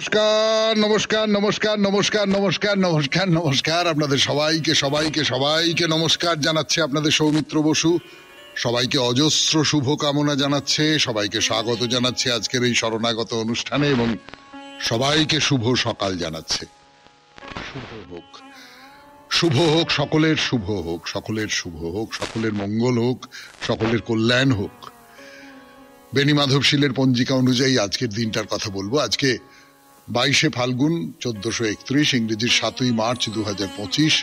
নমস্কার নমস্কার নমস্কার নমস্কার নমস্কার নমস্কার নমস্কার আপনাদের সবাইকে সবাইকে সবাইকে নমস্কার জানাচ্ছে আপনাদের সৌমিত্র বসু। সবাইকে অজস্র শুভকামনা জানাচ্ছে, সবাইকে স্বাগত জানাচ্ছে আজকের এই শরণাগত অনুষ্ঠানে এবং সবাইকে শুভ সকাল জানাচ্ছে। শুভ হোক, শুভ হোক, সকলের শুভ হোক, সকলের শুভ হোক, সকলের মঙ্গল হোক, সকলের কল্যাণ হোক। বেনি মাধবশীলের পঞ্জিকা অনুযায়ী আজকের দিনটার কথা বলবো। আজকে 22শে ফাল্গুন 1431, ইংরেজির 7ই মার্চ 2025,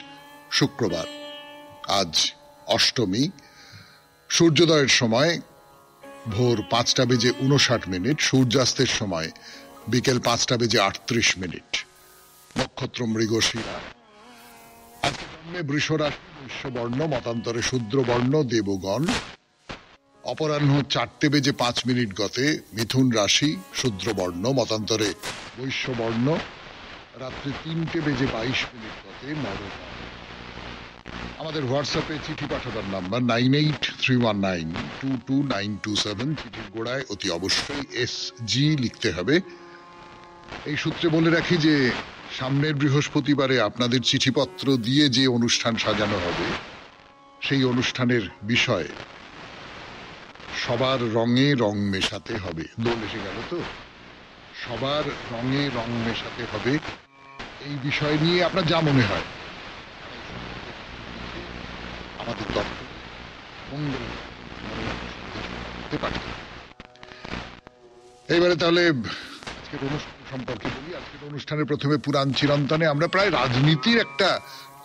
শুক্রবার। আজ অষ্টমী। সূর্যোদয়ের সময় ভোর 5:59, সূর্যাস্তের সময় বিকেল 5:38। নক্ষত্র মৃগশিরা। আজকে জন্মে বৃষরাশি, বৈশ্যবর্ণ, মতান্তরে শূদ্রবর্ণ দেবগণ। অপরাহ্ন 4:05 গতে মিথুন রাশি, শূদ্রবর্ণ, মতান্তরে বৈশ্যবর্ণ। রাত্রি 3:22 গতে নরগণ। আমাদের হোয়াটসঅ্যাপে চিঠি পাঠাবার নাম্বার 9831922927। চিঠির গোড়ায় অতি অবশ্যই SG লিখতে হবে। এই সূত্রে বলে রাখি যে সামনের বৃহস্পতিবারে আপনাদের চিঠিপত্র দিয়ে যে অনুষ্ঠান সাজানো হবে, সেই অনুষ্ঠানের বিষয় সবার রঙে রং মেশাতে হবে। দোল এসে গেল তো, সবার রঙে রং মেশাতে হবে। এই বিষয় নিয়ে আপনার যা মনে হয় আমাদের দপ্তর মঙ্গল পাঠাতে। এইবারে তাহলে আজকের অনুষ্ঠান সম্পর্কে বলি। আজকের অনুষ্ঠানের প্রথমে পুরাণ চিরন্তনে আমরা প্রায় রাজনীতির একটা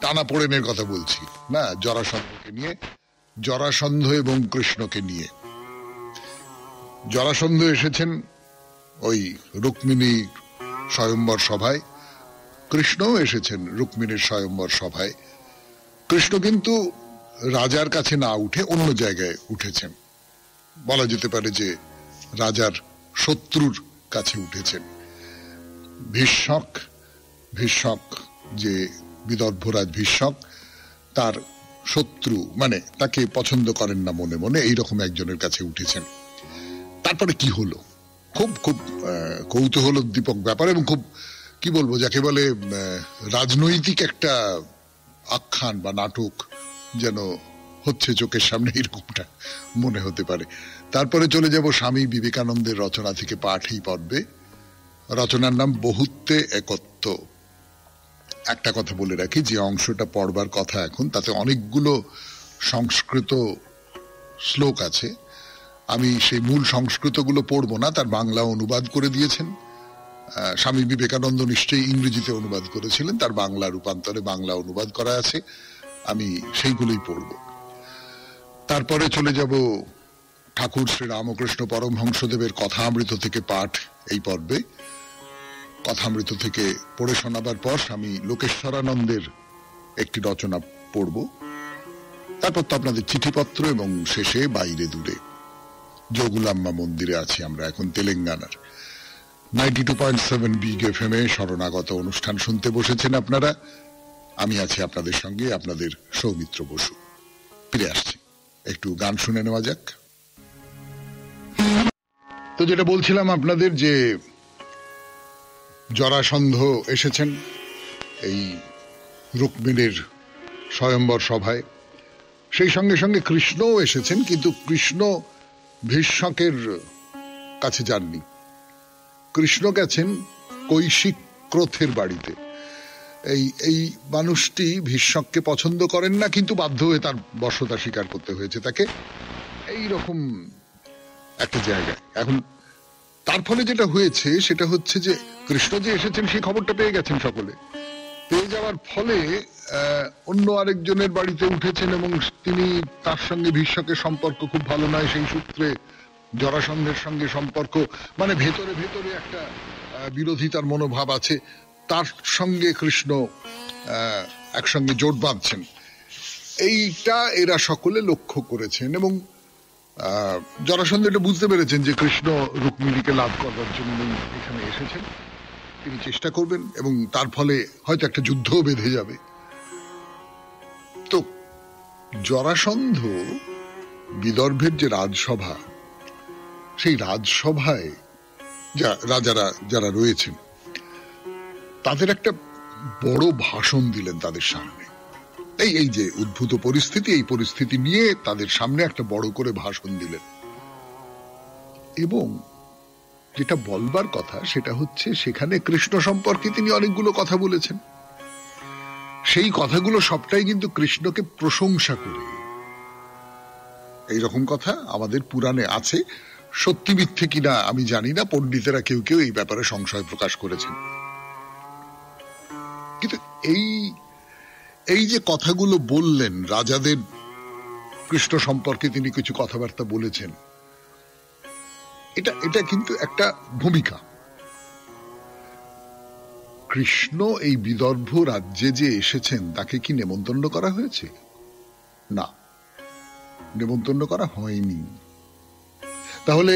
টানাপোড়েনের কথা বলছি না, জরাসন্ধকে নিয়ে, জরাসন্ধ এবং কৃষ্ণকে নিয়ে। জরাসন্ধ এসেছেন ওই রুক্মিণীর স্বয়ম্বর সভায়, কৃষ্ণও এসেছেন রুক্মিণীর স্বয়ম্বর সভায়। কৃষ্ণ কিন্তু রাজার কাছে না উঠে অন্য জায়গায় উঠেছেন, বলা যেতে পারে যে রাজার শত্রুর কাছে উঠেছেন। ভীষ্মক যে বিদর্ভরাজ ভীষ্মক, তার শত্রু, মানে তাকে পছন্দ করেন না মনে মনে, এইরকম একজনের কাছে উঠেছেন। তারপরে কি হলো, খুব খুব কৌতূহলোদ্দীপক ব্যাপার এবং খুব কি বলবো, যাকে বলে রাজনৈতিক একটা আখ্যান বা নাটক যেন হচ্ছে চোখের সামনে, এরকমটা মনে হতে পারে। তারপরে চলে যাব স্বামী বিবেকানন্দের রচনা থেকে পাঠ এই পর্বে। রচনার নাম বহুত্বে একত্ব। একটা কথা বলে রাখি, যে অংশটা পড়বার কথা এখন, তাতে অনেকগুলো সংস্কৃত শ্লোক আছে। আমি সেই মূল সংস্কৃতগুলো পড়বো না, তার বাংলা অনুবাদ করে দিয়েছেন স্বামী বিবেকানন্দ। নিশ্চয়ই ইংরেজিতে অনুবাদ করেছিলেন, তার বাংলা রূপান্তরে বাংলা অনুবাদ করা আছে, আমি সেইগুলোই পড়ব। তারপরে চলে যাব ঠাকুর শ্রী রামকৃষ্ণ পরমহংসদেবের কথামৃত থেকে পাঠ এই পর্বে। কথামৃত থেকে পড়ে শোনাবার পর স্বামী লোকেশ্বরানন্দের একটি রচনা পড়ব। তারপর তো আপনাদের চিঠিপত্র এবং শেষে বাইরে দূরে। যোগুলাম্মা মন্দিরে আছি আমরা এখন, তেলেঙ্গানার 92.7 বিগ FM এ শরণাগত অনুষ্ঠান শুনতে বসেছেন আপনারা। আমি আছি আপনাদের সঙ্গে, আপনাদের সৌমিত্র বসু। ফিরে আসছি, একটু গান শুনে নেওয়া যাক। তো যেটা বলছিলাম আপনাদের, যে জরাসন্ধ এসেছেন এই রুক্মিণীর স্বয়ম্বর সভায়, সেই সঙ্গে সঙ্গে কৃষ্ণও এসেছেন, কিন্তু কৃষ্ণ ভীষ্মকের কাছে যাননি। কৃষ্ণ গেছেন কৈশিক ক্রোথের বাড়িতে। এই মানুষটি ভীষ্মককে পছন্দ করেন না, কিন্তু বাধ্য হয়ে তার বশ্যতা স্বীকার করতে হয়েছে তাকে, এইরকম একটা জায়গায়। এখন তার ফলে যেটা হয়েছে সেটা হচ্ছে যে কৃষ্ণ যে এসেছেন সেই খবরটা পেয়ে গেছেন সকলে। পেয়ে যাওয়ার ফলে অন্য আরেকজনের বাড়িতে উঠেছেন এবং তিনি, তার সঙ্গে ভীষ্মকের সম্পর্ক খুব ভালো নয়, সেই সূত্রে জরাসন্ধের সঙ্গে সম্পর্ক, মানে ভেতরে ভেতরে একটা বিরোধিতার মনোভাব আছে। তার সঙ্গে কৃষ্ণ একসঙ্গে জোট বাঁধছেন, এইটা এরা সকলে লক্ষ্য করেছেন এবং জরাসন্ধ এটা বুঝতে পেরেছেন যে কৃষ্ণ রুক্মিণীকে লাভ করবার জন্য এখানে এসেছেন, তিনি চেষ্টা করবেন এবং তার ফলে হয়তো একটা যুদ্ধও বেঁধে যাবে। তো জরাসন্ধ বিদর্ভের যে রাজসভা, সেই রাজসভায় রাজারা যারা রয়েছেন তাদের একটা বড় ভাষণ দিলেন তাদের সামনে। এই যে উদ্ভূত পরিস্থিতি, এই পরিস্থিতি নিয়ে তাদের সামনে একটা বড় করে ভাষণ দিলেন। এবং যেটা বলবার কথা সেটা হচ্ছে, সেখানে কৃষ্ণ সম্পর্কে তিনি অনেকগুলো কথা বলেছেন। সেই কথাগুলো সবটাই কিন্তু কৃষ্ণকে প্রশংসা করে। এইরকম কথা আমাদের পুরাণে আছে, সত্যি মিথ্যে কিনা আমি জানি না, পণ্ডিতেরা কেউ কেউ এই ব্যাপারে সংশয় প্রকাশ করেছেন। কিন্তু এই যে কথাগুলো বললেন, রাজাদের কৃষ্ণ সম্পর্কে তিনি কিছু কথাবার্তা বলেছেন, এটা কিন্তু একটা ভূমিকা। কৃষ্ণ এই বিদর্ভ রাজ্যে যে এসেছেন তাকে কি নেমন্তন্ন করা হয়েছে? না, নেমন্তন্ন করা হয়নি। তাহলে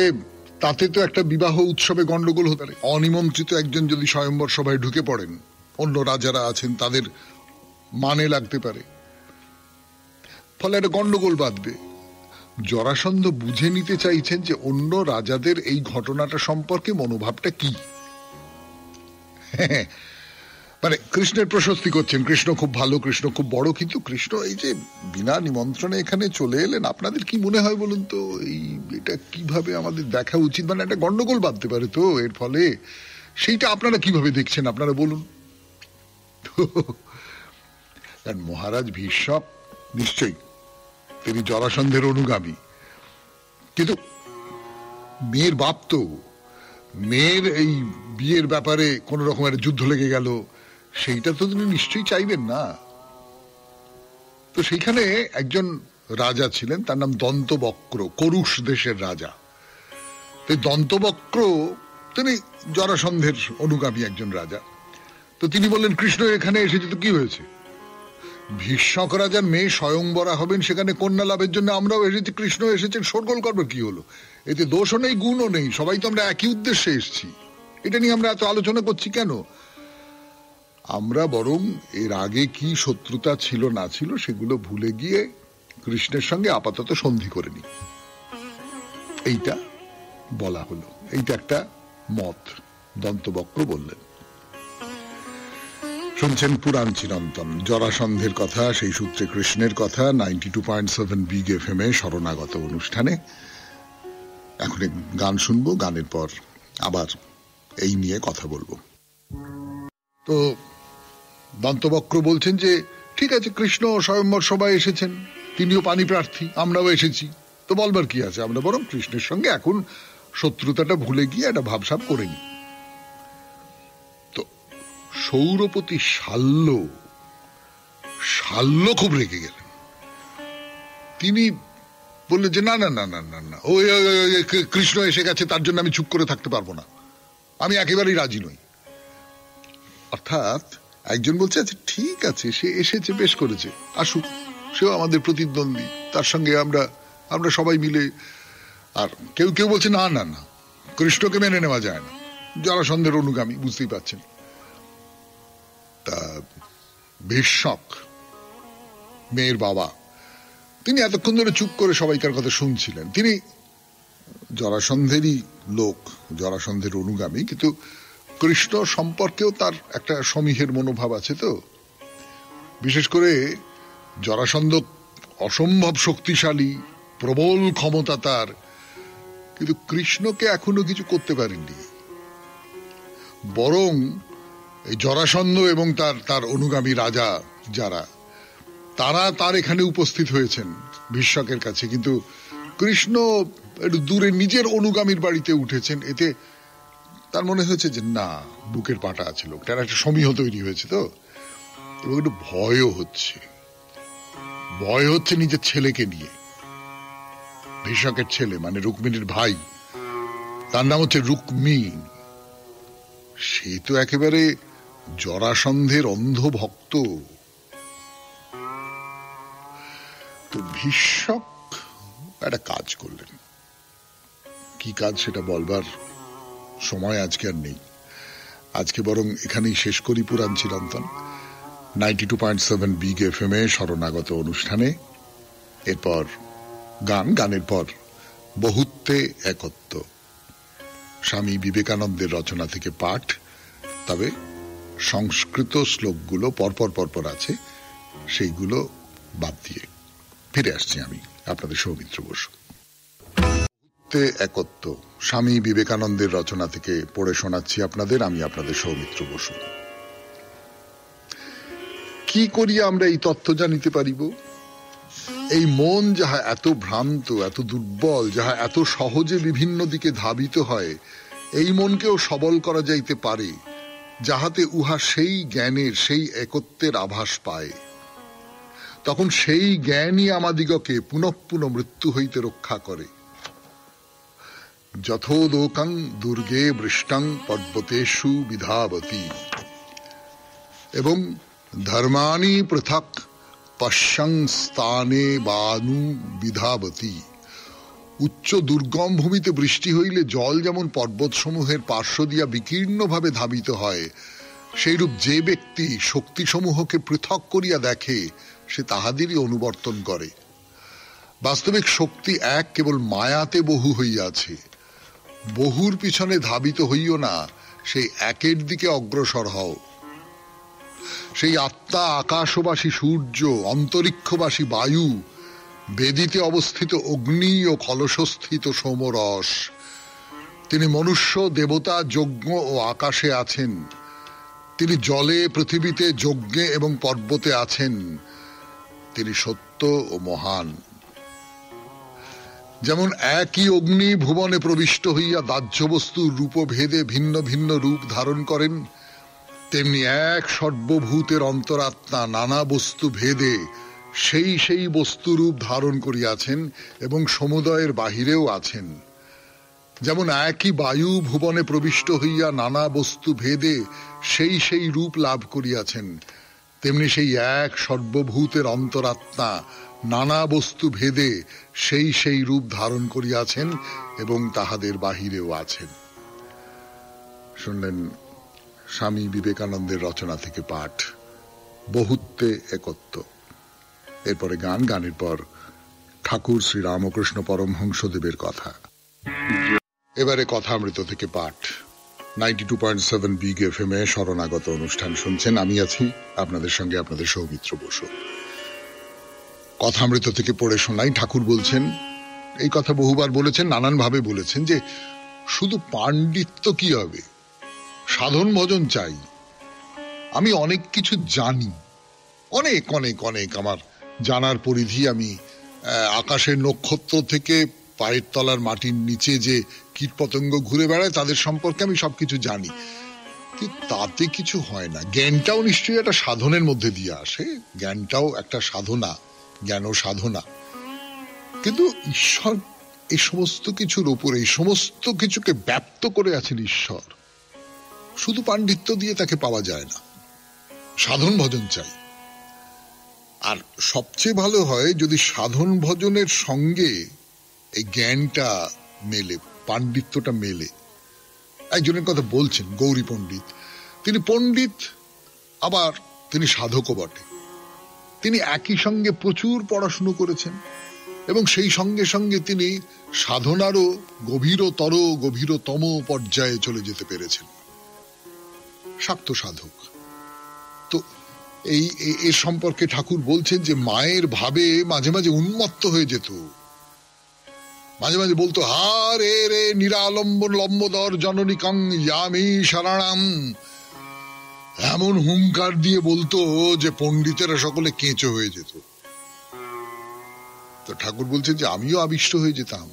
তাতে তো একটা বিবাহ উৎসবে গন্ডগোল হতে পারে। অনিমন্ত্রিত একজন যদি স্বয়ম্বর সভায় ঢুকে পড়েন, অন্য রাজারা আছেন, তাদের মানে লাগতে পারে, ফলে একটা গন্ডগোল বাঁধবে। জরাসন্ধ বুঝে নিতে চাইছেন যে অন্য রাজাদের এই ঘটনাটা সম্পর্কে মনোভাবটা কি। মানে কৃষ্ণের প্রশস্তি করছেন, কৃষ্ণ খুব ভালো, কৃষ্ণ খুব বড়। কিন্তু কৃষ্ণ এই যে বিনা নিমন্ত্রণে এখানে চলে এলেন, আপনাদের কি মনে হয় বলুন তো, এটা কিভাবে আমাদের দেখা উচিত? মানে একটা গন্ডগোল বাঁধতে পারে তো এর ফলে। সেইটা আপনারা কিভাবে দেখছেন, আপনারা বলুন। মহারাজ ভীষ্মক নিশ্চয়ই তিনি জরাসন্ধের অনুগামী, কিন্তু মেয়ের বাপ তো, মেয়ের এই বিয়ের ব্যাপারে কোন রকমের যুদ্ধ লেগে গেল, সেইটা তো তিনি নিশ্চয়ই চাইবেন না। তো সেইখানে একজন রাজা ছিলেন, তার নাম দন্তবক্র, করুষ দেশের রাজা। তো দন্তবক্র তিনি জরাসন্ধের অনুগামী একজন রাজা। তো তিনি বললেন, কৃষ্ণ এখানে এসেছে তো কি হয়েছে? ভীষ্মক রাজার মেয়ে স্বয়ংবরা হবেন, সেখানে কন্যা লাভের জন্য আমরাও এসেছি, কৃষ্ণ এসেছেন, শোরগোল করবার কি হলো? এতে দোষও নেই, গুণও নেই, সবাই তো আমরা একই উদ্দেশ্যে এসেছি। এটা নিয়ে আমরা এত আলোচনা করছি কেন? আমরা বরং এর আগে কি শত্রুতা ছিল না ছিল সেগুলো ভুলে গিয়ে কৃষ্ণের সঙ্গে আপাতত সন্ধি করে নি, এইটা বলা হলো। এইটা একটা মত দন্তবক্র বললেন। শুনছেন পুরাণ চিরন্তন, জরাসন্ধের কথা, সেই সূত্রে কৃষ্ণের কথা, 92.7 বিগ এফএম এ শরণাগত অনুষ্ঠানে। এখন গান শুনবো, গানের পর আবার এই নিয়ে কথা বলবো। তো দন্তবক্র বলছেন যে ঠিক আছে, কৃষ্ণ স্বয়ম্বর সভায় এসেছেন, তিনিও পানি প্রার্থী, আমরাও এসেছি, তো বলবার কি আছে, আমরা বরং কৃষ্ণের সঙ্গে এখন শত্রুতাটা ভুলে গিয়ে একটা ভাবসাব করে নি। তো সৌরপতি শাল্য খুব রেগে গেলেন। তিনি বললেন যে না না না না না না, ওই কৃষ্ণ এসে গেছে, তার জন্য আমি চুপ করে থাকতে পারবো না, আমি একেবারেই রাজি নই। অর্থাৎ একজন বলছে আচ্ছা ঠিক আছে, সে এসেছে, বেশ করেছে, আসুক, সেও আমাদের প্রতিদ্বন্দ্বী, তার সঙ্গে আমরা সবাই মিলে। আর কেউ কেউ বলছে না না না, কৃষ্ণকে মেনে নেওয়া যায় না, জরাসন্ধের অনুগামী, বুঝতেই পারছেন। তা ভীষ্মক, মেয়ের বাবা, তিনি এতক্ষণ ধরে চুপ করে সবাইকার কথা শুনছিলেন। তিনি জরাসন্ধেরই লোক, জরাসন্ধের অনুগামী, কিন্তু কৃষ্ণ সম্পর্কেও তার একটা সমীহের মনোভাব আছে। তো বিশেষ করে জরাসন্ধ অসম্ভব শক্তিশালী, প্রবল ক্ষমতা তার, কিন্তু কৃষ্ণকে এখনো কিছু করতে পারেননি। বরং এই জরাসন্ধ এবং তার অনুগামী রাজা যারা, তারা তার এখানে উপস্থিত হয়েছেন ভীষ্মকের কাছে, কিন্তু কৃষ্ণ একটু দূরে নিজের অনুগামীর বাড়িতে উঠেছেন। এতে তার মনে হয়েছে যে না, বুকের পাটা আছে, লোকটার একটা সমীহ তৈরি হয়েছে। তো এবং একটু ভয়ও হচ্ছে, নিজের ছেলেকে নিয়ে। ভীষ্মকের ছেলে মানে রুক্মিণীর ভাই, তার নাম হচ্ছে রুক্মিণ। সে তো একেবারে জরাসন্ধের অন্ধ ভক্ত। তো ভীষ্মক একটা কাজ করলেন। কি কাজ সেটা বলবার সময় আজকে আর নেই, আজকে বরং এখানেই শেষ করি পুরাণ চিরন্তন 92.7 বিগ এফএম এ শরণাগত অনুষ্ঠানে। এরপর গানের পর বহুত্বে একত্ব, স্বামী বিবেকানন্দের রচনা থেকে পাঠ, তবে সংস্কৃত শ্লোকগুলো পরপর আছে, সেইগুলো বাদ দিয়ে ফিরে আসছি আমি, আপনাদের সৌমিত্র বসু। একত্ব, স্বামী বিবেকানন্দের রচনা থেকে পড়ে শোনাচ্ছি আপনাদের, আমি আপনাদের সৌমিত্র বসু। কি করিয়া আমরা এই তত্ত্ব জানিতে পারিব? এই মন যাহা এত ভ্রান্ত, এত দুর্বল, যাহা এত সহজে বিভিন্ন দিকে ধাবিত হয়, এই মনকেও সবল করা যাইতে পারে, যাহাতে উহা সেই জ্ঞানের, সেই একত্বের আভাস পায়। তখন সেই জ্ঞানই আমাদিগকে পুনঃ পুনঃ মৃত্যু হইতে রক্ষা করে। যথোদোকং দুর্গে বৃষ্টং পর্বতেষু বিধাবতী এবং ধর্মানি পৃথক পশ্যং স্থানে বানু বিধাবতী। উচ্চ দুর্গম ভূমিতে বৃষ্টি হইলে জল যেমন পর্বতসমূহের পার্শ্ব দিয়া বিকীর্ণভাবে ধাবিত হয়, সেইরূপ যে ব্যক্তি শক্তিসমূহকে পৃথক করিয়া দেখে, সে তাহাদেরই অনুবর্তন করে। বাস্তবিক শক্তি এক, কেবল মায়াতে বহু হইয়াছে। বহুর পিছনে ধাবিত হইও না, সেই একের দিকে অগ্রসর হও। সেই আত্মা আকাশবাসী সূর্য, অন্তরিক্ষবাসী বায়ু, বেদিতে অবস্থিত অগ্নি ও কলশস্থিত সোমরস। তিনি মনুষ্য, দেবতা, যজ্ঞ ও আকাশে আছেন। তিনি জলে, পৃথিবীতে, যজ্ঞে এবং পর্বতে আছেন। তিনি সত্য ও মহান। যেমন একই অগ্নি ভুবনে প্রবিষ্ট হইয়া দাহ্য বস্তুর রূপভেদে ভিন্ন ভিন্ন রূপ ধারণ করেন, তেমনি এক সর্বভূতের অন্তরাত্মা নানা বস্তু ভেদে সেই সেই বস্তুরূপ ধারণ করিয়াছেন এবং সমুদয়ের বাহিরেও আছেন। যেমন একই বায়ু ভুবনে প্রবিষ্ট হইয়া নানা বস্তু ভেদে সেই সেই রূপ লাভ করিয়াছেন, তেমনি সেই এক সর্বভূতের অন্তরাত্মা নানা বস্তু ভেদে সেই সেই রূপ ধারণ করিয়াছেন এবং তাহাদের বাহিরেও আছেন। শুনলেন স্বামী বিবেকানন্দের রচনা থেকে পাঠ, বহুত্বে একত্ব। এরপরে গান, গানের পর ঠাকুর শ্রী রামকৃষ্ণ পরমহংসদেবের কথা। এবারে কথামৃত থেকে পাঠ, 92.7 বিগ এফএম এ শরণাগত অনুষ্ঠান শুনছেন। আমি আছি আপনাদের সঙ্গে, আপনাদের সৌমিত্র বসু। কথামৃত থেকে পড়ে শোনাই। ঠাকুর বলছেন, এই কথা বহুবার বলেছেন, নানান ভাবে বলেছেন, যে শুধু পাণ্ডিত্য কি হবে, সাধন ভজন চাই। আমি অনেক কিছু জানি, অনেক অনেক অনেক আমার জানার পরিধি। আমি আকাশের নক্ষত্র থেকে পায়ের তলার মাটির নিচে যে কীটপতঙ্গ ঘুরে বেড়ায় তাদের সম্পর্কে আমি সবকিছু জানি, কিন্তু তাতে কিছু হয় না। জ্ঞানটাও নিশ্চয়ই একটা সাধনের মধ্যে দিয়ে আসে, জ্ঞানটাও একটা সাধনা, জ্ঞান ও সাধনা। কিন্তু ঈশ্বর এই সমস্ত কিছুর উপরে, এই সমস্ত কিছুকে ব্যাপ্ত করে আছেন ঈশ্বর। শুধু পাণ্ডিত্য দিয়ে তাকে পাওয়া যায় না, সাধন ভজন চাই। আর সবচেয়ে ভালো হয় যদি সাধন ভজনের সঙ্গে এই জ্ঞানটা মেলে, পাণ্ডিত্যটা মেলে। একজনের কথা বলছেন, গৌরী পণ্ডিত। তিনি পণ্ডিত, আবার তিনি সাধকও বটে। তিনি একই সঙ্গে প্রচুর পড়াশুনো করেছেন এবং সেই সঙ্গে সঙ্গে তিনি সাধনারও গভীরতর, গভীরতম পর্যায়ে চলে যেতে পেরেছেন। শাক্ত সাধক। তো এই সম্পর্কে ঠাকুর বলছেন যে মায়ের ভাবে মাঝে মাঝে উন্মত্ত হয়ে যেত, মাঝে মাঝে বলতো, হা রে রে নিরালম্বন লম্বদর জননিকং ইয়ামি শরণাম। এমন হুঙ্কার দিয়ে বলতো যে পণ্ডিতেরা সকলে কেঁচো হয়ে যেত। তো ঠাকুর বলছেন যে আমিও আবিষ্ট হয়ে যেতাম।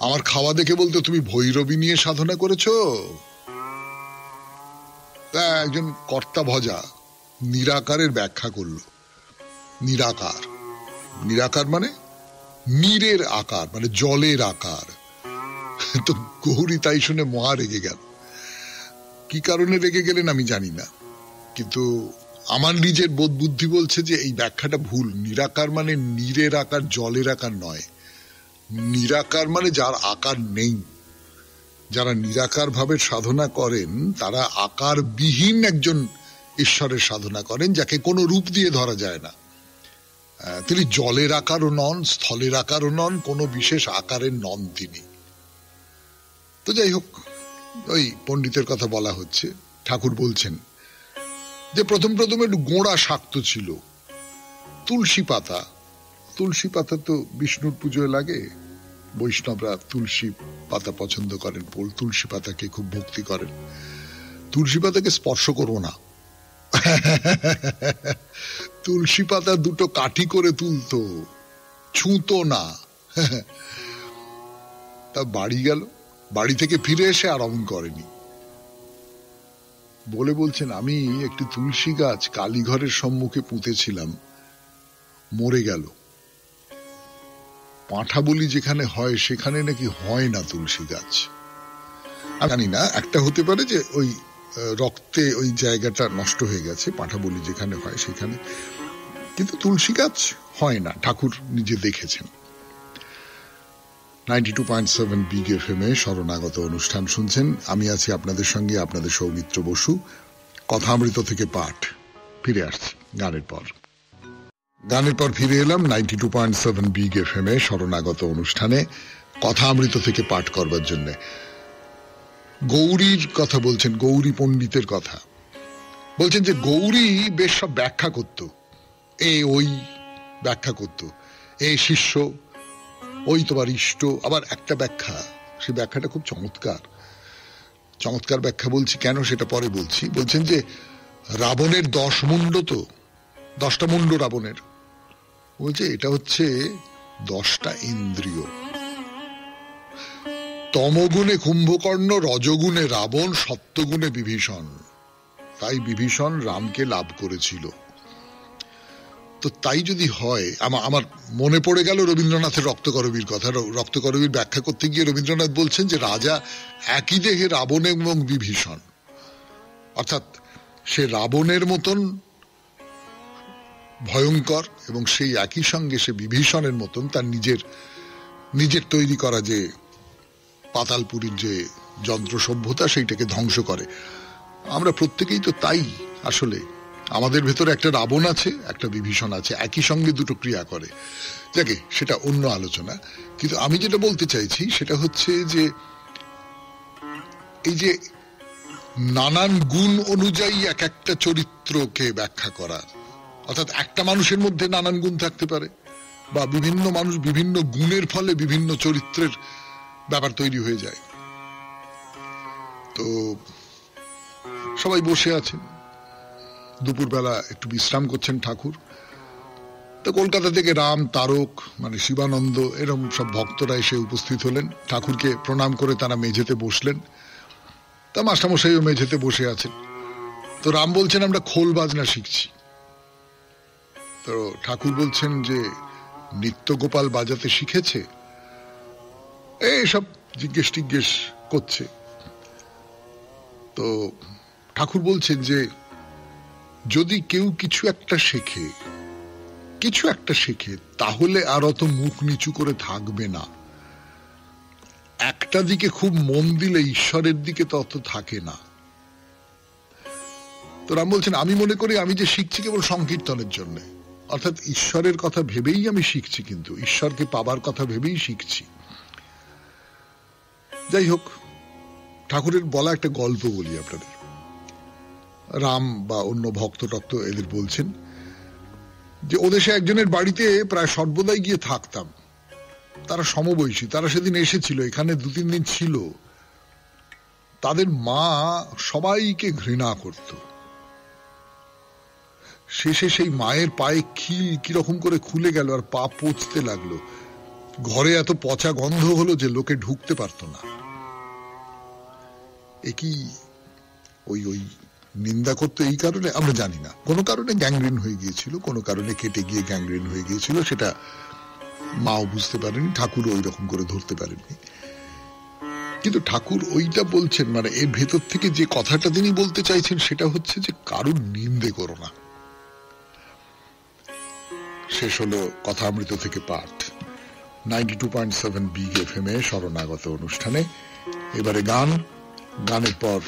আমার খাওয়া দেখে বলতো, তুমি ভৈরবী নিয়ে সাধনা করেছো? একজন কর্তা ভজা নিরাকারের ব্যাখ্যা করল। নিরাকার, নিরাকার মানে নীরের আকার, মানে জলের আকার। তো গৌরী তাই শুনে মহা রেগে গেল। কি কারণে রেগে গেলেন আমি জানি না, কিন্তু আমার নিজের বোধ বুদ্ধি বলছে যে এই ব্যাখ্যাটা ভুল। নিরাকার মানে নীরের আকার, জলের আকার নয়। নিরাকার মানে যার আকার নেই। যারা নিরাকার ভাবে সাধনা করেন তারা আকার বিহীন একজন ঈশ্বরের সাধনা করেন, যাকে কোনো রূপ দিয়ে ধরা যায় না। তিনি জলের আকারও নন, স্থলের আকারও নন, কোনো বিশেষ আকারের নন তিনি। তো যাই হোক, ওই পণ্ডিতের কথা বলা হচ্ছে। ঠাকুর বলছেন যে প্রথম একটু গোড়া শাক্ত ছিল। তুলসী পাতা তো বিষ্ণুর পুজোয় লাগে, বৈষ্ণবরা তুলসী পাতা পছন্দ করেন, তুলসী পাতাকে খুব ভক্তি করেন। তুলসী পাতাকে স্পর্শ করবো না, তুলসী পাতা দুটো কাঠি করে তুলতো, ছুঁতো না। তা বাড়ি গেল, বাড়ি থেকে ফিরে এসে আর অমন করেনি। বলছেন আমি একটি তুলসী গাছ কালীঘরের সম্মুখে পুঁতেছিলাম, মরে গেল। পাঁঠা বলি যেখানে হয় সেখানে নাকি হয় না তুলসী গাছ। জানি না, একটা হতে পারে যে ওই রক্তে ওই জায়গাটা নষ্ট হয়ে গেছে, পাঁঠা বলি যেখানে হয় সেখানে, কিন্তু তুলসী গাছ হয় না, ঠাকুর নিজে দেখেছেন। 92.7 বিগ এফএম-এ শরণাগত অনুষ্ঠান শুনছেন। আমি আছি আপনাদের সঙ্গে, আপনাদের সৌমিত্র বসু। কথামৃত থেকে পাঠ ফিরে আসছি গানের পর ফিরে এলাম 92.7 বিগ এফএম-এ শরণাগত অনুষ্ঠানে কথামৃত থেকে পাঠ করবার জন্য। গৌরীর কথা বলছেন, গৌরী পণ্ডিতের কথা বলছেন যে গৌরী বেশ সব ব্যাখ্যা করত, ওই ব্যাখ্যা করত, শিষ্য, ওই তোমার ইষ্ট। আবার একটা ব্যাখ্যা, সেই ব্যাখ্যাটা খুব চমৎকার ব্যাখ্যা। বলছি কেন সেটা পরে বলছি। বলছেন যে রাবণের 10 মুন্ড, তো 10টা মুন্ড রাবণের, বলছে এটা হচ্ছে 10টা ইন্দ্রিয়। তমগুণে কুম্ভকর্ণ, রজগুণে রাবণ, সত্যগুণে বিভীষণ। তাই বিভীষণ রামকে লাভ করেছিল। তো তাই যদি হয়, আমার মনে পড়ে গেল রবীন্দ্রনাথের রক্তকরবীর কথা। রক্তকরবীর ব্যাখ্যা করতে গিয়ে রবীন্দ্রনাথ বলছেন যে রাজা একই দেহে রাবণ এবং বিভীষণ, অর্থাৎ সে রাবণের মতন ভয়ঙ্কর এবং সেই একই সঙ্গে সে বিভীষণের মতন তার নিজের তৈরি করা যে পাতালপুরীর যে যন্ত্র সভ্যতা সেইটাকে ধ্বংস করে। আমরা প্রত্যেকেই তো তাই। আসলে আমাদের ভেতরে একটা রাবণ আছে, একটা বিভীষণ আছে, একই সঙ্গে দুটো ক্রিয়া করে। যাকে সেটা অন্য আলোচনা। কিন্তু আমি যেটা বলতে চাইছি সেটা হচ্ছে যে এই যে নানান গুণ অনুযায়ী এক একটা চরিত্রকে ব্যাখ্যা করা, অর্থাৎ একটা মানুষের মধ্যে নানান গুণ থাকতে পারে, বা বিভিন্ন মানুষ বিভিন্ন গুণের ফলে বিভিন্ন চরিত্রের ব্যাপার তৈরি হয়ে যায়। তো সবাই বসে আছেন, দুপুরবেলা একটু বিশ্রাম করছেন ঠাকুর। তো কলকাতা থেকে রাম, তারক, মানে শিবানন্দ, এরকম সব ভক্তরা এসে উপস্থিত হলেন। ঠাকুরকে প্রণাম করে তারা মেঝেতে বসলেন। তা মাস্টারমশাইও মেঝেতে বসে আছেন। তো রাম বলছেন আমরা খোল বাজনা শিখছি। তো ঠাকুর বলছেন যে নিত্য গোপাল বাজাতে শিখেছে, এইসব জিজ্ঞেস করছে। তো ঠাকুর বলছেন যে যদি কেউ কিছু একটা শেখে তাহলে আর অত মুখ নিচু করে থাকবে না। একটা দিকে খুব মন দিলে ঈশ্বরের দিকে তত থাকে না। তো রাম বলছেন আমি মনে করি আমি যে শিখছি কেবল সংকীর্তনের জন্য, অর্থাৎ ঈশ্বরের কথা ভেবেই আমি শিখছি, কিন্তু ঈশ্বরকে পাবার কথা ভেবেই শিখছি। যাই হোক, ঠাকুরের বলা একটা গল্প বলি আপনাদের। রাম বা অন্য ভক্ত এদের বলছেন যে ওদেশে একজনের বাড়িতে প্রায় সর্বদাই গিয়ে থাকতাম। তারা সমবয়সী, তারা সেদিন এসেছিল, এখানে 2-3 দিন ছিল। তাদের মা সবাইকে ঘৃণা করত। শেষে সেই মায়ের পায়ে খিল কিরকম করে খুলে গেল আর পা পচতে লাগলো। ঘরে এত পচা গন্ধ হলো যে লোকে ঢুকতে পারত না। একই ওই নিন্দা করতো এই কারণে আমরা জানি না, কোনো কারণে গ্যাংগ্রিন হয়ে গিয়েছিল, কোনো কারণে কেটে গিয়ে গ্যাংগ্রিন হয়ে গিয়েছিল, সেটা মাও বুঝতে পারেনি, ঠাকুরও ওই রকম করে ধরতে পারেননি। কিন্তু ঠাকুর ওইটা বলছেন, মানে এর ভেতর থেকে যে কথাটা তিনি বলতে চাইছেন সেটা হচ্ছে যে কারুর নিন্দে করো না। শেষ হলো কথামৃত থেকে পাঠ 92.7 বিগ এফএম-এ শরণাগত অনুষ্ঠানে। এবারে গানের পর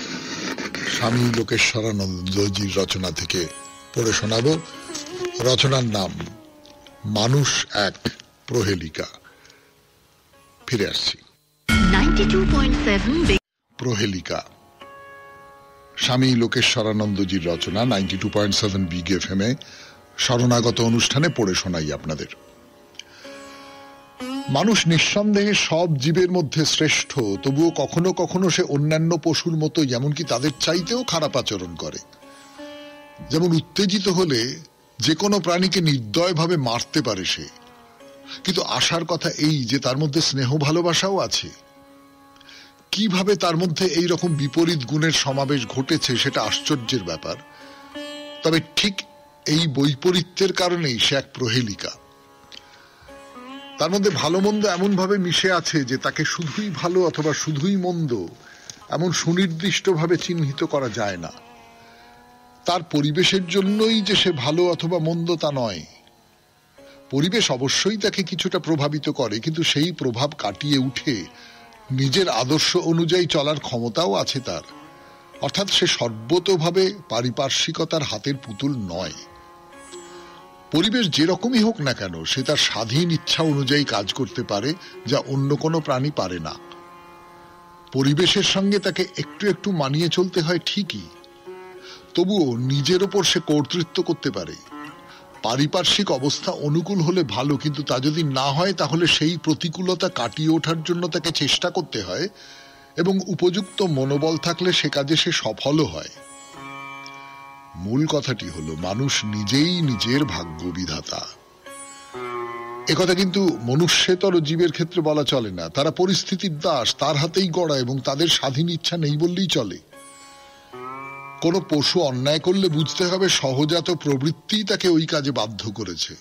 স্বামী লোকেশ্বরানন্দজির রচনা থেকে পড়ে শোনাবো। রচনার নাম মানুষ এক প্রহেলিকা। ফিরে আসছি। 92.7 প্রহেলিকা। স্বামী লোকেশ্বরানন্দজির রচনা 92.7 বিগ এফএম এ শরণাগত অনুষ্ঠানে পড়ে শোনাই আপনাদের। মানুষ নিঃসন্দেহে সব জীবের মধ্যে শ্রেষ্ঠ, তবুও কখনো কখনো সে অন্যান্য পশুর মতো এমনকি তাদের চাইতেও খারাপ আচরণ করে। যেমন উত্তেজিত হলে যে কোনো প্রাণীকে নির্দয়ভাবে মারতে পারে সে, কিন্তু আশার কথা এই যে তার মধ্যে স্নেহ ভালোবাসাও আছে। কিভাবে তার মধ্যে এই রকম বিপরীত গুণের সমাবেশ ঘটেছে সেটা আশ্চর্যের ব্যাপার। তবে ঠিক এই বৈপরীত্যের কারণেই সে এক প্রহেলিকা। তার মধ্যে ভালো মন্দ এমন ভাবে মিশে আছে যে তাকে শুধুই ভালো অথবা শুধুই মন্দ এমন সুনির্দিষ্টভাবে চিহ্নিত করা যায় না। তার পরিবেশের জন্যই যে সে ভালো অথবা মন্দ তা নয়। পরিবেশ অবশ্যই তাকে কিছুটা প্রভাবিত করে, কিন্তু সেই প্রভাব কাটিয়ে উঠে নিজের আদর্শ অনুযায়ী চলার ক্ষমতাও আছে তার। অর্থাৎ সে সর্বতোভাবে পারিপার্শ্বিকতার হাতের পুতুল নয়। পরিবেশ যেরকমই হোক না কেন সে তার স্বাধীন ইচ্ছা অনুযায়ী কাজ করতে পারে, যা অন্য কোনো প্রাণী পারে না। পরিবেশের সঙ্গে তাকে একটু একটু মানিয়ে চলতে হয় ঠিকই, তবুও নিজের ওপর সে কর্তৃত্ব করতে পারে। পারিপার্শ্বিক অবস্থা অনুকূল হলে ভালো, কিন্তু তা যদি না হয় তাহলে সেই প্রতিকূলতা কাটিয়ে ওঠার জন্য তাকে চেষ্টা করতে হয়, এবং উপযুক্ত মনোবল থাকলে সে কাজে সে সফলও হয়। মূল কথাটি হলো মানুষ নিজেই নিজের ভাগ্য বিধাতা। একথা কিন্তু মনুষ্যেতর জীবের ক্ষেত্রে বলা চলে না। তারা পরিস্থিতির দাস, তার হাতেই গড়া, এবং তাদের স্বাধীন ইচ্ছা নেই বললেই চলে। কোনো পশু অন্যায় করলে বুঝতে হবে সহজাত প্রবৃত্তিই তাকে ওই কাজে বাধ্য করেছে।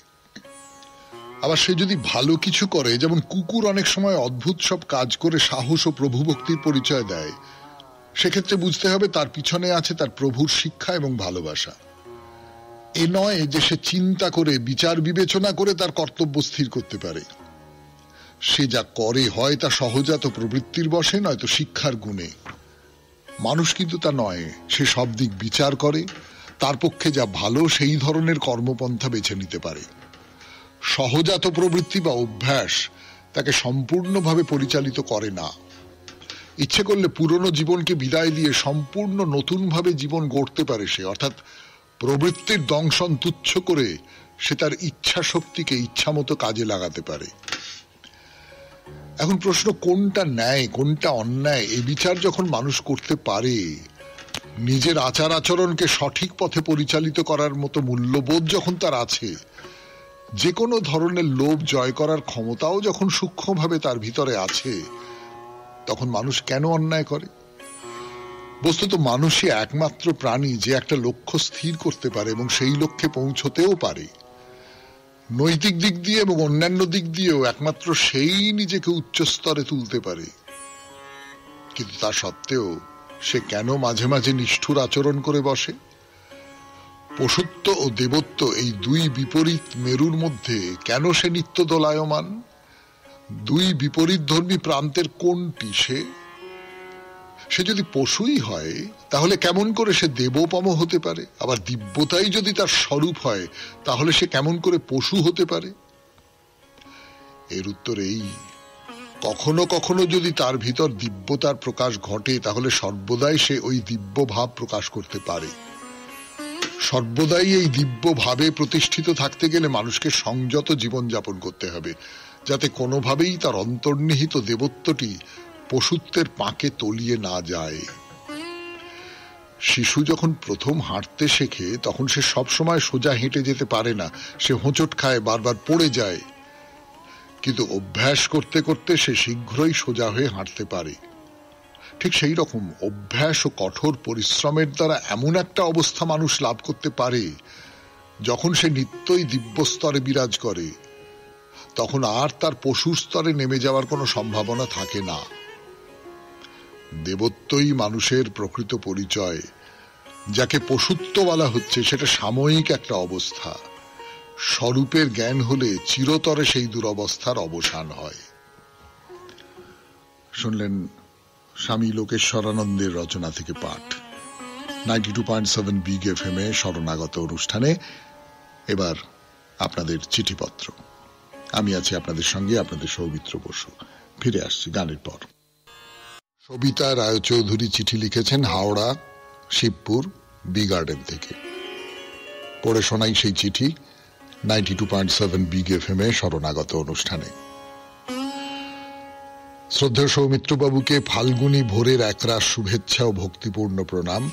আবার সে যদি ভালো কিছু করে, যেমন কুকুর অনেক সময় অদ্ভুত সব কাজ করে সাহস ও প্রভুভক্তির পরিচয় দেয়, সেক্ষেত্রে বুঝতে হবে তার পিছনে আছে তার প্রভুর শিক্ষা এবং ভালোবাসা। এ নয় যে সে চিন্তা করে বিচার বিবেচনা করে তার কর্তব্য স্থির করতে পারে। সে যা করে হয় তা সহজাত প্রবৃত্তির বশে, নয়তো শিক্ষার গুণে। মানুষ কিন্তু তা নয়। সে সব দিক বিচার করে, তার পক্ষে যা ভালো সেই ধরনের কর্মপন্থা বেছে নিতে পারে। সহজাত প্রবৃত্তি বা অভ্যাস তাকে সম্পূর্ণভাবে পরিচালিত করে না। ইচ্ছে করলে পুরনো জীবনকে বিদায় দিয়ে সম্পূর্ণ নতুনভাবে জীবন গড়তে পারে সে। অর্থাৎ প্রবৃত্তির দংশন তুচ্ছ করে সে তার ইচ্ছা শক্তিকে ইচ্ছা মতো কাজে লাগাতে পারে। এখন প্রশ্ন, কোনটা ন্যায় কোনটা অন্যায় এই বিচার যখন মানুষ করতে পারে, নিজের আচার আচরণকে সঠিক পথে পরিচালিত করার মতো মূল্যবোধ যখন তার আছে, যে কোনো ধরনের লোভ জয় করার ক্ষমতাও যখন সূক্ষ্মভাবে তার ভিতরে আছে, তখন মানুষ কেন অন্যায় করে? বস্তুত মানুষই একমাত্র প্রাণী যে একটা লক্ষ্য স্থির করতে পারে এবং সেই লক্ষ্যে পৌঁছতেও পারে। নৈতিক দিক দিয়ে এবং অন্যান্য দিক দিয়েও একমাত্র সেই নিজেকে উচ্চ স্তরে তুলতে পারে। কিন্তু তা সত্ত্বেও সে কেন মাঝে মাঝে নিষ্ঠুর আচরণ করে বসে? পশুত্ব ও দেবত্ব এই দুই বিপরীত মেরুর মধ্যে কেন সে নিত্য দোলায়মান? দুই বিপরীত ধর্মী প্রান্তের কোনটি সে? সে যদি পশুই হয় তাহলে কেমন করে সে দেবোপম হতে পারে? আবার দিব্যতাই যদি তার স্বরূপ হয় তাহলে সে কেমন করে পশু হতে পারে? এর উত্তর এই, কখনো কখনো যদি তার ভিতর দিব্যতার প্রকাশ ঘটে তাহলে সর্বদাই সে ওই দিব্য ভাব প্রকাশ করতে পারে। সর্বদাই এই দিব্য ভাবে প্রতিষ্ঠিত থাকতে গেলে মানুষকে সংযত জীবনযাপন করতে হবে, যাতে কোনোভাবেই তার অন্তর্নিহিত দেবত্বটি পশুত্বের পাকে তলিয়ে না যায়। শিশু যখন প্রথম হাঁটতে শেখে তখন সে সবসময় সোজা হেঁটে যেতে পারে না, সে হোঁচট খায়, বারবার পড়ে যায়। কিন্তু অভ্যাস করতে করতে সে শীঘ্রই সোজা হয়ে হাঁটতে পারে। ঠিক সেই রকম অভ্যাস ও কঠোর পরিশ্রমের দ্বারা এমন একটা অবস্থা মানুষ লাভ করতে পারে যখন সে নিত্যই দিব্য স্তরে বিরাজ করে, তখন আর তার পশুর স্তরে নেমে যাওয়ার কোনো সম্ভাবনা থাকে না। দেবত্বই মানুষের প্রকৃত পরিচয়। যাকে পশুত্ব বলা হচ্ছে সেটা সাময়িক একটা অবস্থা। স্বরূপের জ্ঞান হলে চিরতরে সেই দুরবস্থার অবসান হয়। শুনলেন স্বামী লোকেশ্বরানন্দের রচনা থেকে পাঠ 92.7 বিগ এফএম এ শরণাগত অনুষ্ঠানে। এবার আপনাদের চিঠিপত্র। আমি আছি আপনাদের সঙ্গে, আপনাদের সৌমিত্র বসু। ফিরে আসছি গানের পর। সবিতা রায়চৌধুরী চিঠি লিখেছেন হাওড়া শিবপুর বি গার্ডেন থেকে। পড়ে শোনাই সেই চিঠি 92.7 বিগ এফএম এ শরণাগত অনুষ্ঠানে। শ্রদ্ধেয় সৌমিত্র বাবুকে ফাল্গুনী ভোরের একরাশ শুভেচ্ছা ও ভক্তিপূর্ণ প্রণাম।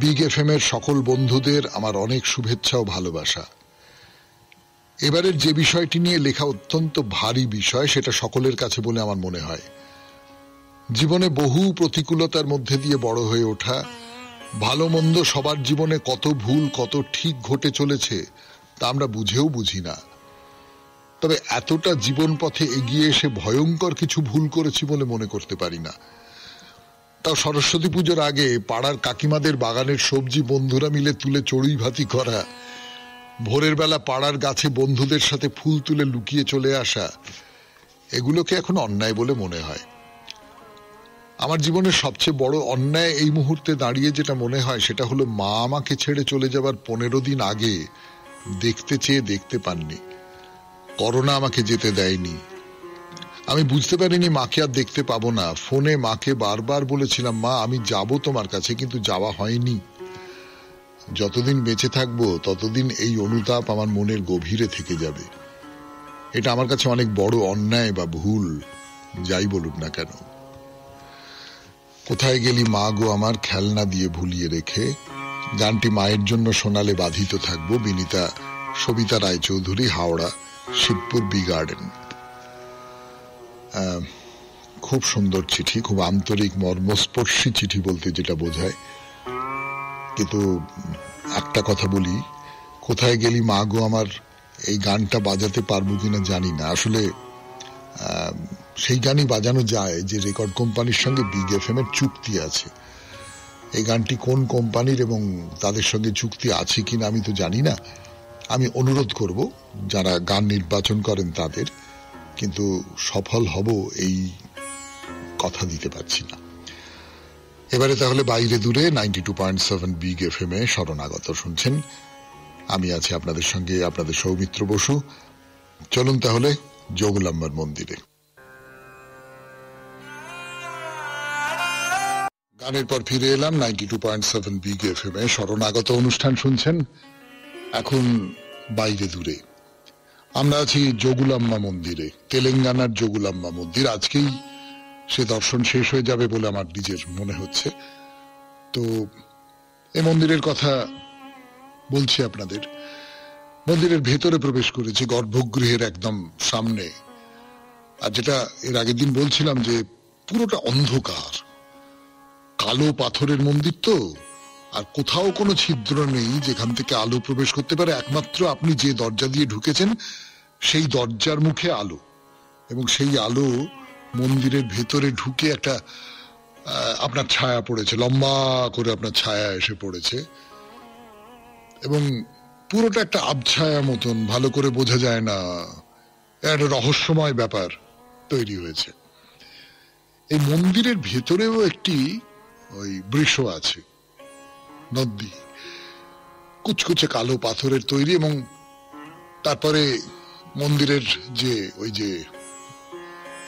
বিগ এফএম এর সকল বন্ধুদের আমার অনেক শুভেচ্ছা ও ভালোবাসা। এবারের যে বিষয়টি নিয়ে লেখা অত্যন্ত ভারী বিষয়, সেটা সকলের কাছে বলে আমার মনে হয়। জীবনে বহু প্রতিকূলতার মধ্যে দিয়ে বড় হয়ে ওঠা, ভালো মন্দ সবার জীবনে কত ভুল কত ঠিক ঘটে চলেছে তা আমরা বুঝেও বুঝি না। তবে এতটা জীবন পথে এগিয়ে এসে ভয়ঙ্কর কিছু ভুল করেছি বলে মনে করতে পারি না। তাও সরস্বতী পুজোর আগে পাড়ার কাকিমাদের বাগানের সবজি বন্ধুরা মিলে তুলে চড়ুই ভাতি করা, ভোরের বেলা পাড়ার গাছে বন্ধুদের সাথে ফুল তুলে লুকিয়ে চলে আসা, এগুলোকে এখন অন্যায় বলে মনে হয়। আমার জীবনের সবচেয়ে বড় অন্যায় এই মুহূর্তে দাঁড়িয়ে যেটা মনে হয় সেটা হলো মা আমাকে ছেড়ে চলে যাবার 15 দিন আগে দেখতে চেয়ে দেখতে পাননি। করোনা আমাকে যেতে দেয়নি। আমি বুঝতে পারিনি মাকে আর দেখতে পাবো না। ফোনে মাকে বারবার বলেছিলাম, মা আমি যাব তোমার কাছে, কিন্তু যাওয়া হয়নি। যতদিন বেঁচে থাকবো ততদিন এই অনুতাপ আমার মনের গভীরে থেকে যাবে। এটা আমার কাছে অনেক বড় অন্যায় বা ভুল, যাই বলুক না কেন। কোথায় গেলি মা গো আমার, খেলনা দিয়ে ভুলিয়ে রেখে, গানটি মায়ের জন্য শোনালে বাধিত থাকবো। Binita Sabita Roychowdhury, Howrah, Shibpur B garden. খুব সুন্দর চিঠি, খুব আন্তরিক মর্মস্পর্শী চিঠি বলতে যেটা বোঝায়। কিন্তু একটা কথা বলি, কোথায় গেলি মা গো আমার এই গানটা বাজাতে পারবো কিনা জানি না। আসলে সেই গানই বাজানো যায় যে রেকর্ড কোম্পানির সঙ্গে বিগ এফএম এর চুক্তি আছে। এই গানটি কোন কোম্পানির এবং তাদের সঙ্গে চুক্তি আছে কিনা আমি তো জানি না। আমি অনুরোধ করব যারা গান নির্বাচন করেন তাদের, কিন্তু সফল হব এই কথা দিতে পারছি না। এবারে তাহলে বাইরে দূরে 92.7 বিগ এফএম এ শরণাগত শুনছেন। আমি আছি আপনাদের সঙ্গে, আপনাদের সৌমিত্র বসু। চলুন তাহলে যোগলাম্বার মন্দিরে। গানের পর ফিরে এলাম 92.7 বিগ এফএম এ শরণাগত অনুষ্ঠান শুনছেন। এখন বাইরে দূরে আমরা আছি যোগুলাম্মা মন্দিরে, তেলেঙ্গানার যোগুলাম্মা মন্দির। আজকেই সে দর্শন শেষ হয়ে যাবে বলে আমার নিজের মনে হচ্ছে। তো এই মন্দিরের কথা বলছি আপনাদের। মন্দিরের ভেতরে প্রবেশ করেছি, গর্ভগৃহের একদম সামনে। আর যেটা এর আগের দিন বলছিলাম যে পুরোটা অন্ধকার, কালো পাথরের মন্দির তো, আর কোথাও কোনো ছিদ্র নেই যেখান থেকে আলো প্রবেশ করতে পারে। একমাত্র আপনি যে দরজা দিয়ে ঢুকেছেন সেই দরজার মুখে আলো, এবং সেই আলো মন্দিরের ভেতরে ঢুকে একটা আপনার ছায়া পড়েছে, লম্বা করে আপনার ছায়া এসে পড়েছে, এবং পুরোটা একটা আবছায়া মতন, ভালো করে বোঝা যায় না, একটা রহস্যময় ব্যাপার তৈরি হয়েছে। এই মন্দিরের ভেতরেও একটি ওই বৃষ আছে, নদী, কুচকুচে কালো পাথরের তৈরি, এবং তারপরে মন্দিরের যে ওই যে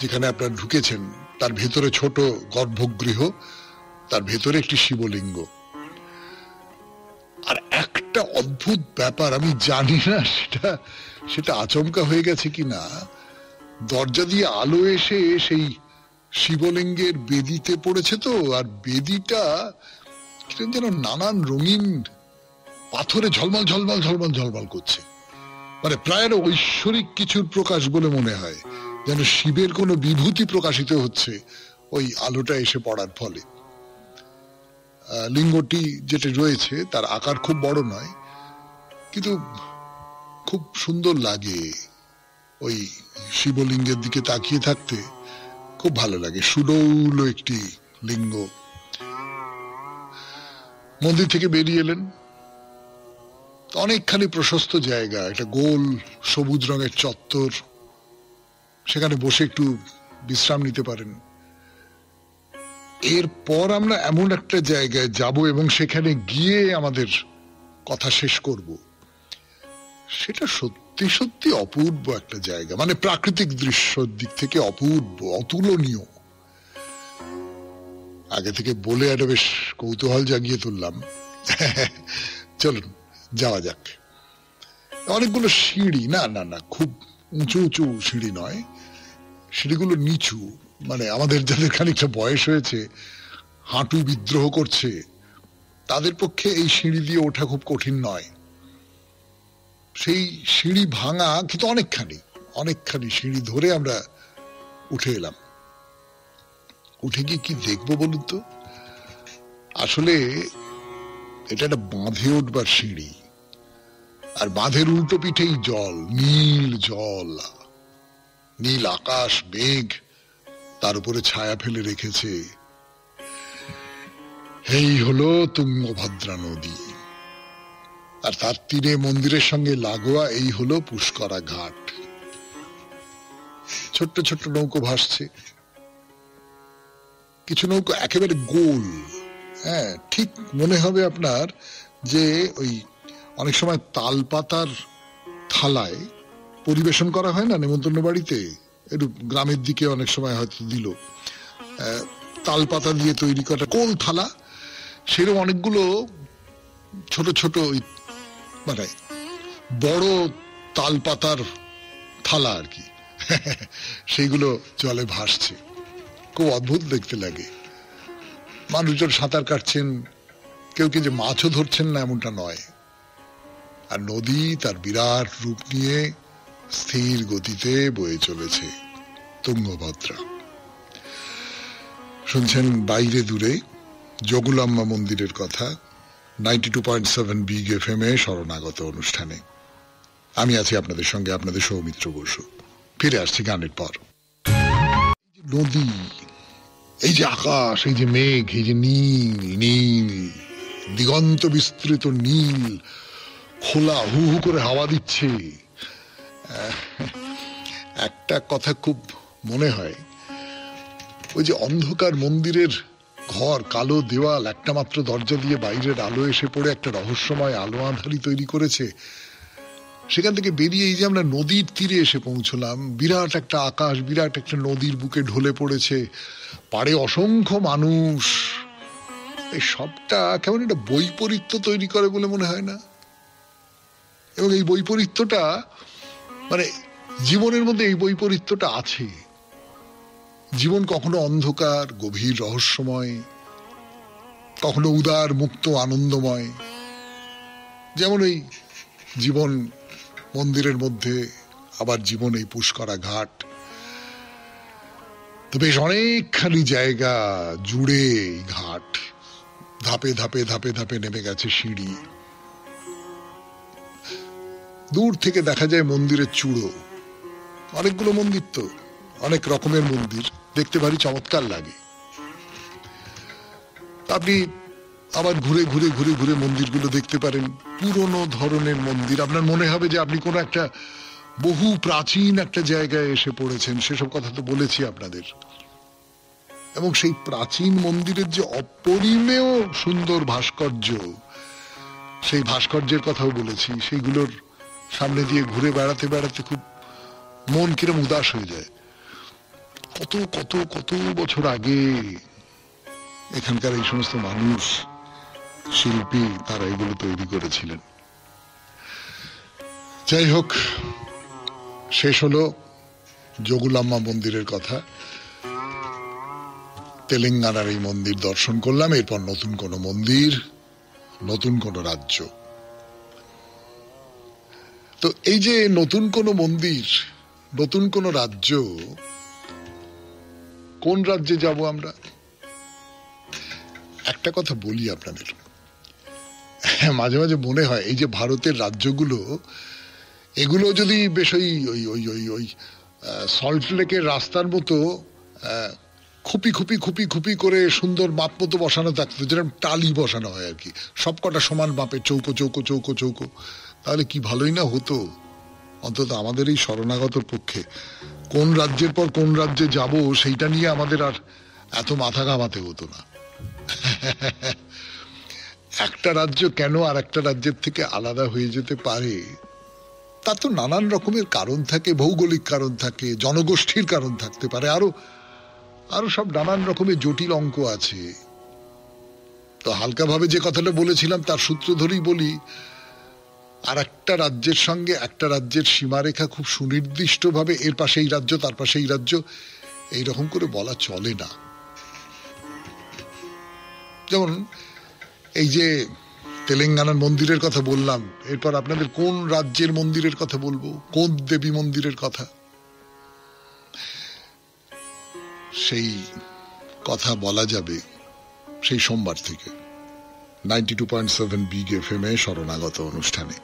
যেখানে আপনারা ঢুকেছেন তার ভেতরে ছোট গর্ভগৃহ, তার ভেতরে একটি শিবলিঙ্গ। আর একটা অদ্ভুত ব্যাপার, আমি জানি না সেটা আচমকা হয়ে গেছে কিনা, দরজা দিয়ে আলো এসে সেই শিবলিঙ্গের বেদিতে পড়েছে তো, আর বেদিটা যেন নানান রঙিন পাথরে ঝলমল ঝলমল ঝলমল ঝলমল করছে, মানে প্রায় ঐশ্বরিক কিছুর প্রকাশ বলে মনে হয়, যেন শিবের কোনো বিভূতি প্রকাশিত হচ্ছে ওই আলোটা এসে পড়ার ফলে। লিঙ্গটি যেটা রয়েছে তার আকার খুব বড় নয়, কিন্তু খুব সুন্দর লাগে। ওই শিবলিঙ্গের দিকে তাকিয়ে থাকতে খুব ভালো লাগে, সুডৌল একটি লিঙ্গ। মন্দির থেকে বেরিয়ে এলেন, অনেকখানি প্রশস্ত জায়গা, একটা গোল সবুজ রঙের চত্বর, সেখানে বসে একটু বিশ্রাম নিতে পারেন। এরপর আমরা এমন একটা জায়গায় যাব এবং সেখানে গিয়ে আমাদের কথা শেষ করব। সেটা সত্যি সত্যি অপূর্ব একটা জায়গা, মানে প্রাকৃতিক দৃশ্যের দিক থেকে অপূর্ব, অতুলনীয়। আগে থেকে বলে একটা বেশ কৌতূহল জাগিয়ে তুললাম। চলুন যাওয়া যাক। অনেকগুলো সিঁড়ি, না না না খুব উঁচু উঁচু সিঁড়ি নয়, সিঁড়িগুলো নিচু, মানে আমাদের যাদের খানিকটা বয়স হয়েছে, হাঁটু বিদ্রোহ করছে, তাদের পক্ষে এই সিঁড়ি দিয়ে ওঠা খুব কঠিন নয়। সেই সিঁড়ি ভাঙা কিন্তু অনেকখানি সিঁড়ি ধরে আমরা উঠে এলাম। উঠে গিয়ে কি দেখবো বলুন তো? আসলে এটা একটা বাঁধে উঠবার সিঁড়ি, আর বাঁধের উল্টো পিঠেই জল, নীল জল, নীল আকাশ, মেঘ তার উপরে ছায়া ফেলে রেখেছে। এই হলো তুঙ্গভদ্রা নদী, আর তার তীরে মন্দিরের সঙ্গে লাগোয়া এই হলো পুষ্করা ঘাট। ছোট্ট ছোট্ট নৌকো ভাসছে, কিছু নৌকো একেবারে গোল। হ্যাঁ, ঠিক মনে হবে আপনার যে ওই অনেক সময় তাল পাতার থালায় পরিবেশন করা হয় না নেমন্তন্ন বাড়িতে, একটু গ্রামের দিকে অনেক সময় হয়তো দিল, তাল পাতা দিয়ে তৈরি করা গোল থালা, সেরকম অনেকগুলো ছোট ছোট মানে বড় তাল পাতার থালা আর কি, সেইগুলো জলে ভাসছে। খুব অদ্ভুত দেখতে লাগে। মানুষজন সাঁতার কাটছেন, কেউ কি যে মাছও ধরছেন না এমনটা নয়। আর নদী তার বিরাট রূপ নিয়ে স্থির গতিতে বয়ে চলেছে, তুঙ্গভদ্রা। শুনছেন বাইরে দূরে যোগুলাম্মা মন্দিরের কথা 92.7 বিগ FM এ শরণাগত অনুষ্ঠানে। আমি আছি আপনাদের সঙ্গে, আপনাদের সৌমিত্র বসু। ফিরে আসছি গানের পর। নদী, এই যে আকাশ, এই যে মেঘ, এই যে নীল নীল দিগন্ত বিস্তৃত নীল, খোলা হু হু করে হাওয়া দিচ্ছে। একটা কথা খুব মনে হয়, ওই যে অন্ধকার মন্দিরের ঘর, কালো দেওয়াল, একটা মাত্র দরজা দিয়ে বাইরের আলো এসে পড়ে একটা রহস্যময় আলো আঁধারি তৈরি করেছে। সেখান থেকে বেরিয়ে এই যে আমরা নদীর তীরে এসে পৌঁছলাম, বিরাট একটা আকাশ, বিরাট একটা নদীর বুকে ঢলে পড়েছে, পাড়ে অসংখ্য মানুষ। এই সবটা কেমন একটা বৈপরীত্য তৈরি করে বলে মনে হয় না? এবং এই বৈপরীত্যটা, মানে জীবনের মধ্যে এই বৈপরীত্যটা আছে। জীবন কখনো অন্ধকার গভীর রহস্যময়, কখনো উদার মুক্ত আনন্দময়, যেমন এই জীবন মন্দিরের মধ্যে, আবার জীবন এই পুষ্করা ঘাট। তো বেশ অনেকখানি জায়গা জুড়ে এই ঘাট, ধাপে ধাপে ধাপে ধাপে নেমে গেছে সিঁড়ি। দূর থেকে দেখা যায় মন্দিরের চূড়ো, অনেকগুলো মন্দির, তো অনেক রকমের মন্দির, দেখতে ভারী চমৎকার লাগে। আপনি আবার ঘুরে ঘুরে ঘুরে ঘুরে মন্দিরগুলো দেখতে পারেন, পুরনো ধরনের মন্দির। আপনার মনে হবে যে আপনি কোনো একটা বহু প্রাচীন একটা জায়গায় এসে পড়েছেন, সেসব কথা তো বলেছি আপনাদের। এবং সেই প্রাচীন মন্দিরের যে অপরিমেয় সুন্দর ভাস্কর্য, সেই ভাস্কর্যের কথাও বলেছি। সেইগুলোর সামনে দিয়ে ঘুরে বেড়াতে বেড়াতে খুব মন কিরম উদাস হয়ে যায়। কত কত কত বছর আগে এখানকার এই সমস্ত মানুষ, শিল্পী, তারা এগুলো তৈরি করেছিলেন। যাই হোক, শেষ হলো যোগুলাম্মা মন্দিরের কথা। তেলেঙ্গানার এই মন্দির দর্শন করলাম। এরপর নতুন কোন মন্দির, নতুন কোন রাজ্য। তো এই যে নতুন কোন মন্দির, নতুন কোন রাজ্য, কোন রাজ্যে যাব আমরা? একটা কথা বলি আপনাদের, মাঝে মাঝে মনে হয় এই যে ভারতের রাজ্যগুলো, এগুলো যদি বেশ ওই ওই ওই ওই ওই সল্ট লেকের রাস্তার মতো খুপি খুপি খুপি খুপি করে সুন্দর মাপ মতো বসানো থাকতো, যেরকম টালি বসানো হয় আর কি, সবকটা সমান মাপে, চৌকো চৌকো চৌকো চৌকো, তাহলে কি ভালোই না হতো। অন্তত আমাদের এই শরণাগতর পক্ষে কোন রাজ্যের পর কোন রাজ্যে যাব সেইটা নিয়ে আমাদের আর এত মাথা ঘামাতে হতো না। একটা রাজ্য কেন আর একটা রাজ্যের থেকে আলাদা হয়ে যেতে পারে, তার তো নানান রকমের কারণ থাকে, ভৌগোলিক কারণ থাকে, জনগোষ্ঠীর কারণ থাকতে পারে, আরো আরো সব নানান রকমের জটিল অঙ্ক আছে। তো হালকাভাবে যে কথাটা বলেছিলাম তার সূত্র ধরেই বলি, আর একটা রাজ্যের সঙ্গে একটা রাজ্যের সীমারেখা খুব সুনির্দিষ্টভাবে এর পাশে এই রাজ্য তার পাশে এই রাজ্য এইরকম করে বলা চলে না। যেমন এই যে তেলেঙ্গানার মন্দিরের কথা বললাম, এরপর আপনাদের কোন রাজ্যের মন্দিরের কথা বলবো, কোন দেবী মন্দিরের কথা, সেই কথা বলা যাবে সেই সোমবার থেকে 92.7 বিগ এফএম এ শরণাগত অনুষ্ঠানে।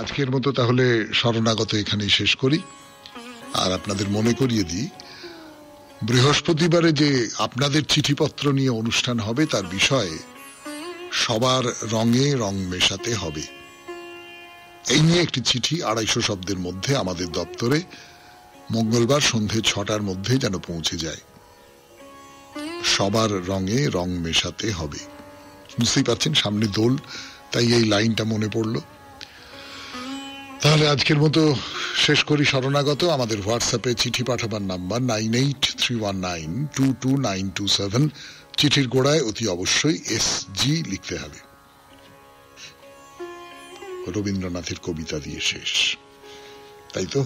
আজকের মতো তাহলে শরণাগত এখানেই শেষ করি। আর আপনাদের মনে করিয়ে দিই, বৃহস্পতিবারে যে আপনাদের চিঠিপত্র নিয়ে অনুষ্ঠান হবে তার বিষয়ে সবার রঙে রং মেশাতে হবে, এই নিয়ে একটি চিঠি 250 শব্দের মধ্যে আমাদের দপ্তরে মঙ্গলবার সন্ধে 6টার মধ্যে যেন পৌঁছে যায়। সবার রঙে রং মেশাতে হবে। বুঝতেই পারছেন সামনে দোল, তাই এই লাইনটা মনে পড়লো। তাহলে আজকের মতো শেষ করি শরণাগত। আমাদের হোয়াটসঅ্যাপে চিঠি পাঠাবার নাম্বার 9831922927। চিঠির গোড়ায় অতি অবশ্যই SG লিখতে হবে। রবীন্দ্রনাথের কবিতা দিয়ে শেষ, তাই তো?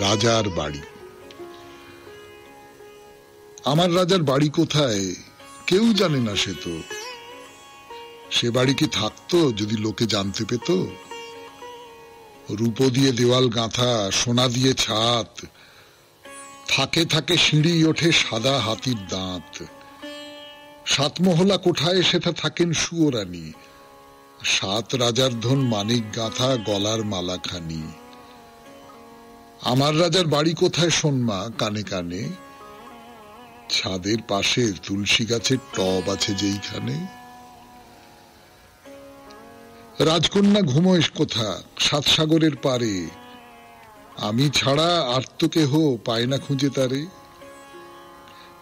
রাজার বাড়ি। আমার রাজার বাড়ি কোথায় কেউ জানে না, সে তো, সে বাড়ি কি থাকতো যদি লোকে জানতে পেত? রূপো দিয়ে দেওয়াল গাঁথা, সোনা দিয়ে ছাদ, থাকে থাকে সিঁড়ি ওঠে সাদা হাতির দাঁত। 7 মহলা কোঠায় সেটা থাকেন সুয়োরানী, 7 রাজার ধন মানিক গাঁথা গলার মালাখানি। আমার রাজার বাড়ি কোথায় শোনমা কানে কানে, ছাদের পাশে তুলসী গাছের টব আছে যেইখানে। রাজকন্যা ঘুমোয় কোথা 7 সাগরের পারে, আমি ছাড়া আর তো কেহ পায় না খুঁজে তারে।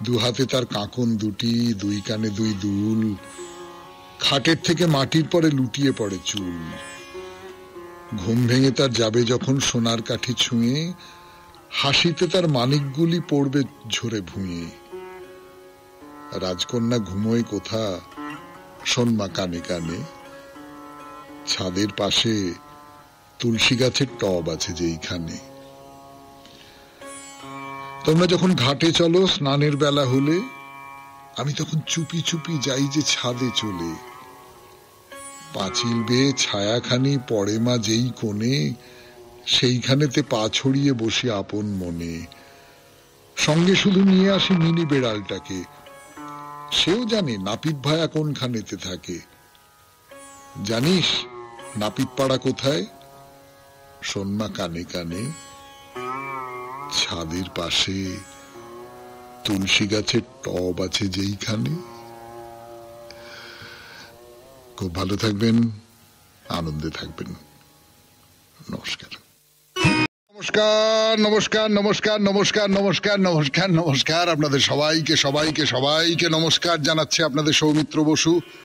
2 হাতে তার কাঁকন দুটি, 2 কানে 2 দুল, খাটের থেকে মাটির পরে লুটিয়ে পড়ে চুল। ঘুম ভেঙে তার যাবে যখন সোনার কাঠি ছুঁয়ে, হাসিতে তার মানিকগুলি পড়বে ঝরে ভুঁয়ে। রাজকন্যা ঘুমোয় কোথা শোনমা কানে কানে, ছাদের পাশে তুলসী গাছের টব আছে যেইখানে। তোমরা যখন ঘাটে চলো স্নানের বেলা হলে, আমি তখন চুপি চুপি যাই যে ছাদে চলে। পাঁচিল বেয়ে ছায়াখানি পড়ে মা যেই কোণে, সেইখানেতে পা ছড়িয়ে বসি আপন মনে। সঙ্গে শুধু নিয়ে আসি মিনি বেড়ালটাকে, সেও জানে নাপিত ভায়া কোনখানেতে থাকে। জানিস নাপিত পাড়া কোথায়? শোনমা কানে কানে, ছাদের পাশে তুলসী গাছের টব আছে যেইখানে। খুব ভালো থাকবেন, আনন্দে থাকবেন। নমস্কার নমস্কার নমস্কার নমস্কার নমস্কার নমস্কার নমস্কার নমস্কার। আপনাদের সবাইকে সবাইকে সবাইকে নমস্কার জানাচ্ছে আপনাদের সৌমিত্র বসু।